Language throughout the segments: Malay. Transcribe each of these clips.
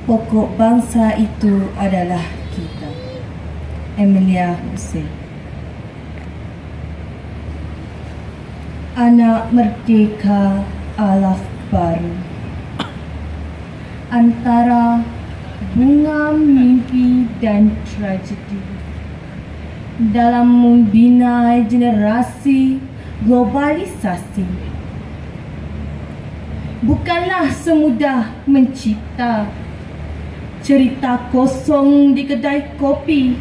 Pokok bangsa itu adalah kita. Emilia Hussein. Anak merdeka alaf baru, antara bunga mimpi dan tragedi, dalam membina generasi globalisasi. Bukanlah semudah mencipta cerita kosong di kedai kopi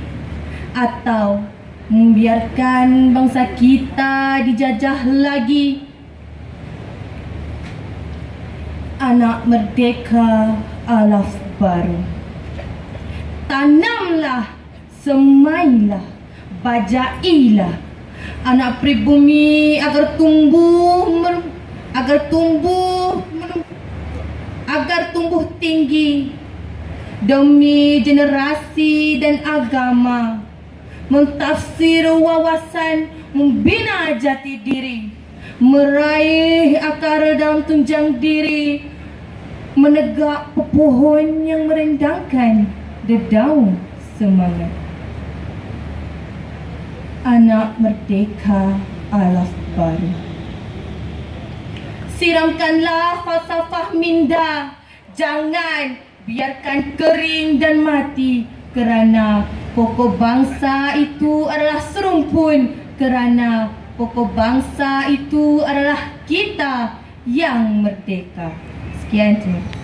atau membiarkan bangsa kita dijajah lagi. Anak merdeka alaf baru, tanamlah, semailah, bajailah anak pribumi agar tumbuh tinggi demi generasi dan agama, mentafsir wawasan, membina jati diri, meraih akar dalam tunjang diri, menegak pohon yang merendangkan dedaun semangat. Anak merdeka alaf baru, siramkanlah falsafah minda, jangan biarkan kering dan mati, kerana pokok bangsa itu adalah serumpun, kerana pokok bangsa itu adalah kita yang merdeka. Sekian, terima kasih.